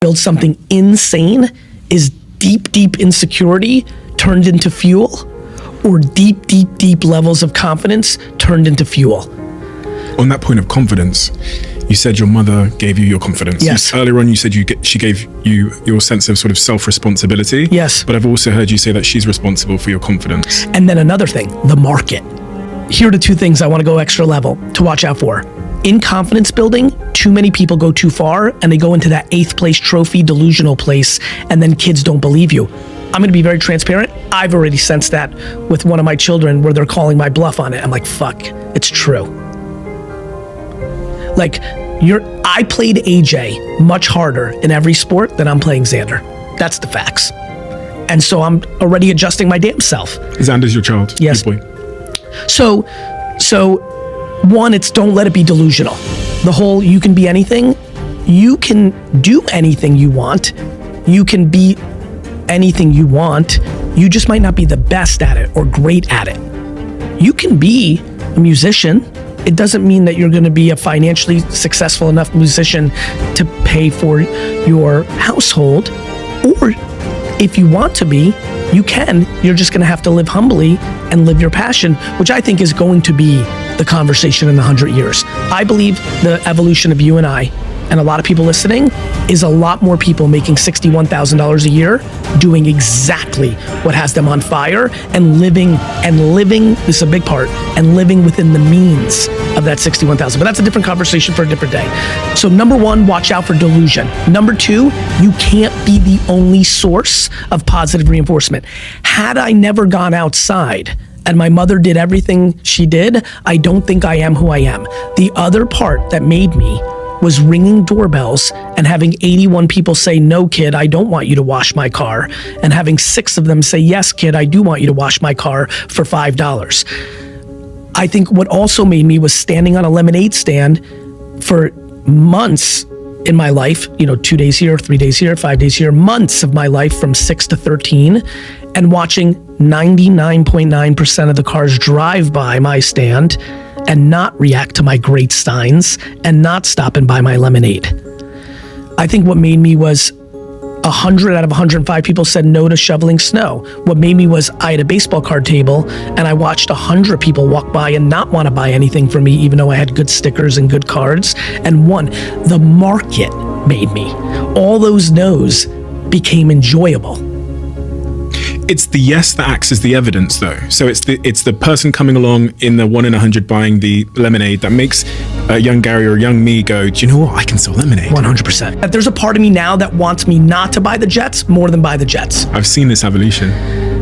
build something insane is deep insecurity turned into fuel, or deep levels of confidence turned into fuel. On that point of confidence, you said your mother gave you your confidence. Yes. Earlier on, you said she gave you your sense of sort of self-responsibility. Yes. But I've also heard you say that she's responsible for your confidence. And then another thing, the market. Here are the two things I want to go extra level to watch out for. In confidence building, too many people go too far and they go into that 8th place trophy delusional place, and then kids don't believe you. I'm going to be very transparent. I've already sensed that with one of my children where they're calling my bluff on it. I'm like, fuck, it's true. Like, I played AJ much harder in every sport than I'm playing Xander. That's the facts. And so I'm already adjusting my damn self. Xander's your child? Yes. Your boy. So one, it's don't let it be delusional. The whole you can be anything. You can do anything you want. You can be anything you want. You just might not be the best at it or great at it. You can be a musician. It doesn't mean that you're going to be a financially successful enough musician to pay for your household. Or if you want to be, you can. You're just going to have to live humbly and live your passion, which I think is going to be the conversation in 100 years. I believe the evolution of you and I, and a lot of people listening, is a lot more people making $61,000 a year doing exactly what has them on fire and living, this is a big part, and living within the means of that 61,000. But that's a different conversation for a different day. So number one, watch out for delusion. Number two, you can't be the only source of positive reinforcement. Had I never gone outside and my mother did everything she did, I don't think I am who I am. The other part that made me was ringing doorbells and having 81 people say, no, kid, I don't want you to wash my car. And having 6 of them say, yes, kid, I do want you to wash my car for $5. I think what also made me was standing on a lemonade stand for months in my life, 2 days here, 3 days here, 5 days here, months of my life from 6 to 13, and watching 99.9% of the cars drive by my stand and not react to my great steins and not stop and buy my lemonade. I think what made me was 100 out of 105 people said no to shoveling snow. What made me was I had a baseball card table and I watched 100 people walk by and not want to buy anything from me, even though I had good stickers and good cards, and won. The market made me. All those no's became enjoyable. It's the yes that acts as the evidence, though. So it's the person coming along in the 1 in 100 buying the lemonade that makes a young Garry or a young me go, do you know what? I can sell lemonade. 100%. There's a part of me now that wants me not to buy the Jets more than buy the Jets. I've seen this evolution.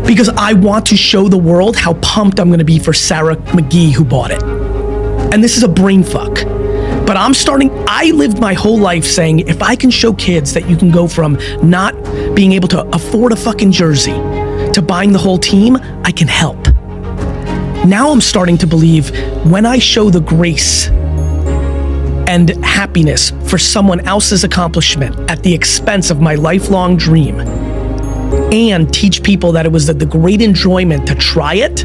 Because I want to show the world how pumped I'm going to be for Sarah McGee who bought it. And this is a brain fuck. But I lived my whole life saying, if I can show kids that you can go from not being able to afford a fucking jersey to buying the whole team, I can help. Now I'm starting to believe when I show the grace and happiness for someone else's accomplishment at the expense of my lifelong dream, and teach people that it was the great enjoyment to try it,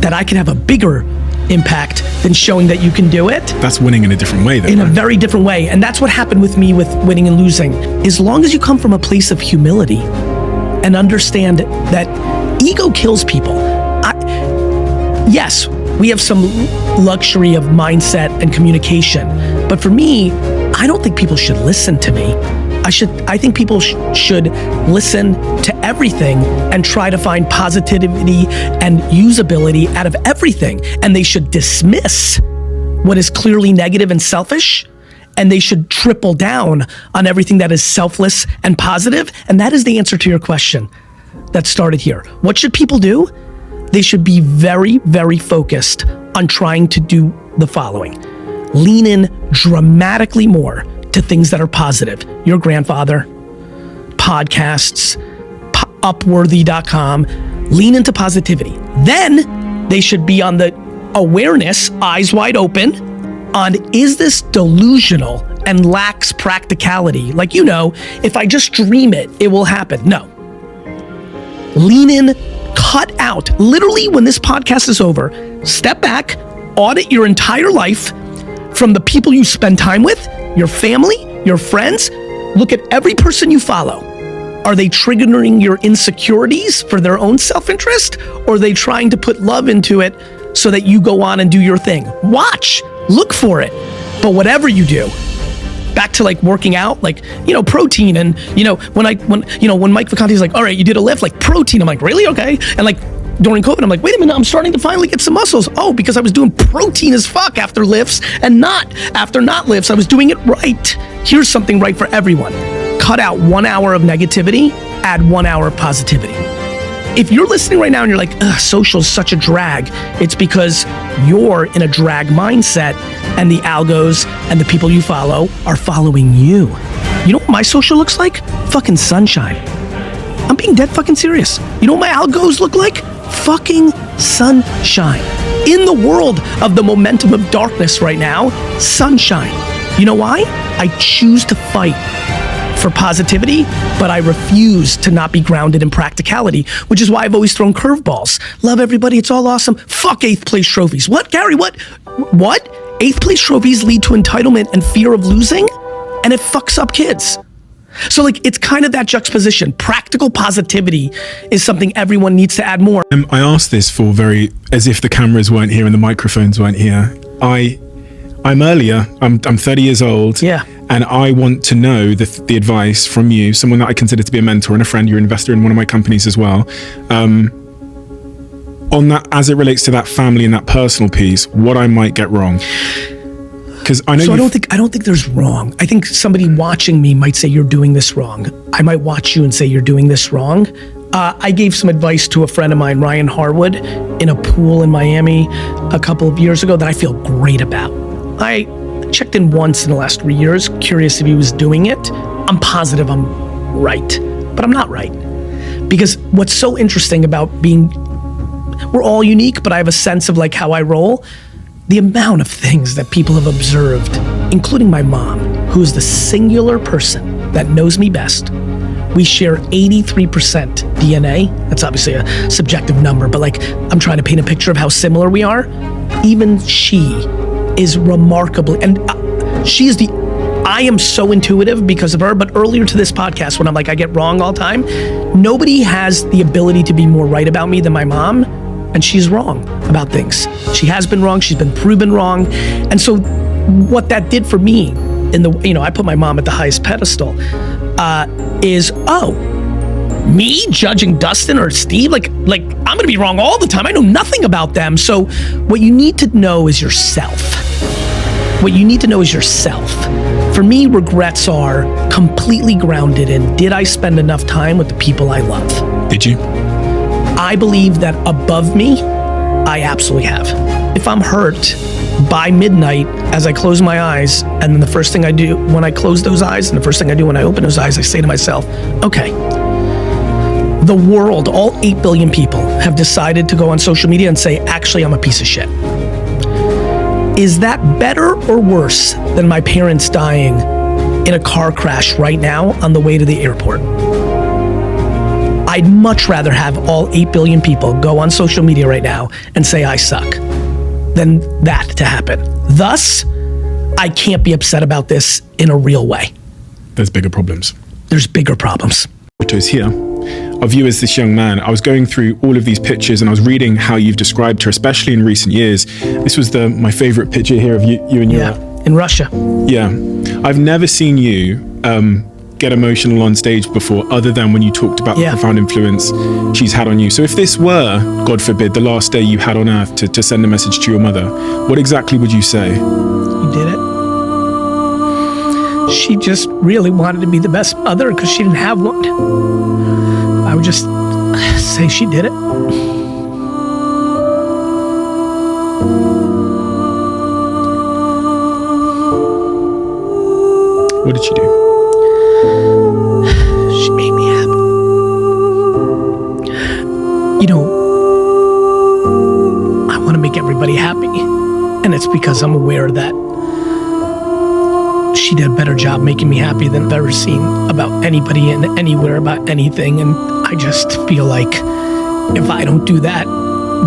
that I can have a bigger impact than showing that you can do it. That's winning in a different way, though. In a very different way. And that's what happened with me with winning and losing. As long as you come from a place of humility and understand that ego kills people. Yes, we have some luxury of mindset and communication, but for me, I don't think people should listen to me. I think people should listen to everything and try to find positivity and usability out of everything. And they should dismiss what is clearly negative and selfish, and they should triple down on everything that is selfless and positive. And that is the answer to your question that started here. What should people do? They should be very, very focused on trying to do the following. Lean in dramatically more to things that are positive. Your grandfather, podcasts, Upworthy.com. Lean into positivity. Then they should be on the awareness, eyes wide open, on is this delusional and lacks practicality? Like, if I just dream it, it will happen. No. Lean in, cut out. Literally, when this podcast is over, step back, audit your entire life from the people you spend time with, your family, your friends, Look at every person you follow. Are they triggering your insecurities for their own self-interest? Or are they trying to put love into it so that you go on and do your thing? Watch, look for it. But whatever you do, back to like working out, like, protein. And, when Mike Vacanti's like, all right, you did a lift, like protein. I'm like, really? Okay. And like during COVID, I'm like, wait a minute, I'm starting to finally get some muscles. Oh, because I was doing protein as fuck after lifts and not after not lifts. I was doing it right. Here's something right for everyone. Cut out 1 hour of negativity, add 1 hour of positivity. If you're listening right now and you're like, social is such a drag, it's because you're in a drag mindset and the algos and the people you follow are following you. You know what my social looks like? Fucking sunshine. I'm being dead fucking serious. You know what my algos look like? Fucking sunshine. In the world of the momentum of darkness right now, sunshine. You know why? I choose to fight for positivity, but I refuse to not be grounded in practicality, which is why I've always thrown curveballs. Love everybody, it's all awesome. Fuck 8th place trophies. What, Garry, what? 8th place trophies lead to entitlement and fear of losing, and it fucks up kids. So like, it's kind of that juxtaposition. Practical positivity is something everyone needs to add more. I asked this for as if the cameras weren't here and the microphones weren't here. I'm earlier, I'm 30 years old. Yeah. And I want to know the advice from you, someone that I consider to be a mentor and a friend. You're an investor in one of my companies as well. On that, as it relates to that family and that personal piece, what I might get wrong. Because I know. So I don't think there's wrong. I think somebody watching me might say you're doing this wrong. I might watch you and say you're doing this wrong. I gave some advice to a friend of mine, Ryan Harwood, in a pool in Miami a couple of years ago that I feel great about. I checked in once in the last 3 years, curious if he was doing it. I'm positive I'm right, but I'm not right. Because what's so interesting about we're all unique, but I have a sense of like how I roll. The amount of things that people have observed, including my mom, who is the singular person that knows me best. We share 83% DNA. That's obviously a subjective number, but like I'm trying to paint a picture of how similar we are. Even she is remarkably, and I am so intuitive because of her, but earlier to this podcast when I'm like, I get wrong all the time, nobody has the ability to be more right about me than my mom, and she's wrong about things. She has been wrong, she's been proven wrong, and so what that did for me, I put my mom at the highest pedestal, is, me judging Dustin or Steve, like I'm gonna be wrong all the time. I know nothing about them. So what you need to know is yourself. For me, regrets are completely grounded in, did I spend enough time with the people I love? Did you? I believe that above me, I absolutely have. If I'm hurt by midnight as I close my eyes, and then the first thing I do when I close those eyes, and the first thing I do when I open those eyes, I say to myself, okay, the world, all 8 billion people have decided to go on social media and say, actually, I'm a piece of shit. Is that better or worse than my parents dying in a car crash right now on the way to the airport? I'd much rather have all 8 billion people go on social media right now and say I suck than that to happen. Thus, I can't be upset about this in a real way. There's bigger problems. There's bigger problems. Photos here of you as this young man. I was going through all of these pictures and I was reading how you've described her, especially in recent years. This was my favorite picture here of you and your... in Russia. Yeah. I've never seen you get emotional on stage before, other than when you talked about the profound influence she's had on you. So if this were, God forbid, the last day you had on earth to send a message to your mother, what exactly would you say? You did it. She just really wanted to be the best mother because she didn't have one. I would just say she did it. What did she do? She made me happy. I want to make everybody happy. And it's because I'm aware that she did a better job making me happy than I've ever seen about anybody and anywhere about anything. And I just feel like if I don't do that,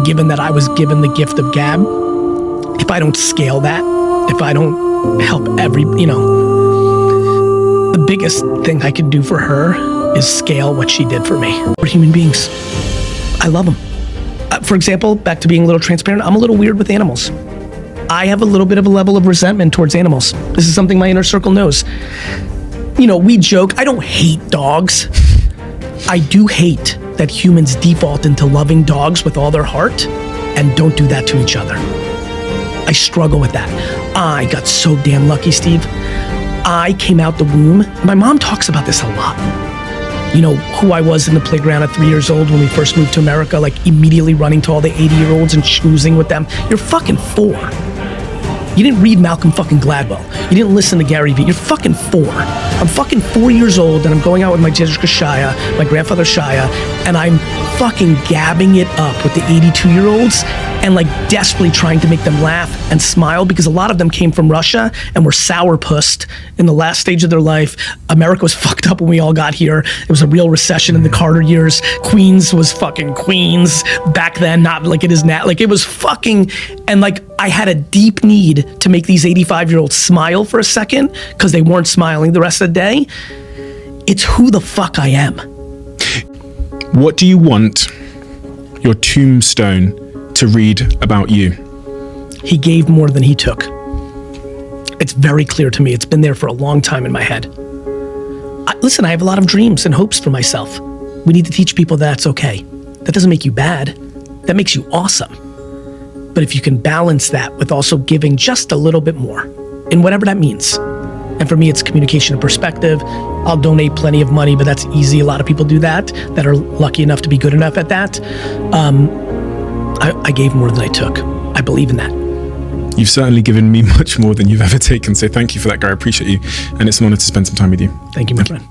given that I was given the gift of gab, if I don't scale that, if I don't help the The biggest thing I can do for her is scale what she did for me. We're human beings. I love them. For example, back to being a little transparent, I'm a little weird with animals. I have a little bit of a level of resentment towards animals. This is something my inner circle knows. You know, we joke, I don't hate dogs. I do hate that humans default into loving dogs with all their heart and don't do that to each other. I struggle with that. I got so damn lucky, Steve. I came out the womb. My mom talks about this a lot. You know, who I was in the playground at 3 years old when we first moved to America, like immediately running to all the 80-year-olds and schmoozing with them. You're fucking 4. You didn't read Malcolm fucking Gladwell. You didn't listen to Garry Vee. You're fucking 4. I'm fucking 4 years old and I'm going out with my Jessica Shia, my grandfather Shia, and I'm fucking gabbing it up with the 82-year-olds and like desperately trying to make them laugh and smile because a lot of them came from Russia and were sourpussed in the last stage of their life. America was fucked up when we all got here. It was a real recession in the Carter years. Queens was fucking Queens back then, not like it is now. Like it was fucking, and like I had a deep need to make these 85-year-olds smile for a second because they weren't smiling the rest of the day. It's who the fuck I am. What do you want your tombstone to read about you? He gave more than he took. It's very clear to me. It's been there for a long time in my head. Listen, I have a lot of dreams and hopes for myself. We need to teach people that's okay. That doesn't make you bad. That makes you awesome. But if you can balance that with also giving just a little bit more, in whatever that means. And for me, it's communication and perspective. I'll donate plenty of money, but that's easy. A lot of people do that are lucky enough to be good enough at that. I gave more than I took. I believe in that. You've certainly given me much more than you've ever taken. So thank you for that, Garry. I appreciate you. And it's an honor to spend some time with you. Thank you, my friend.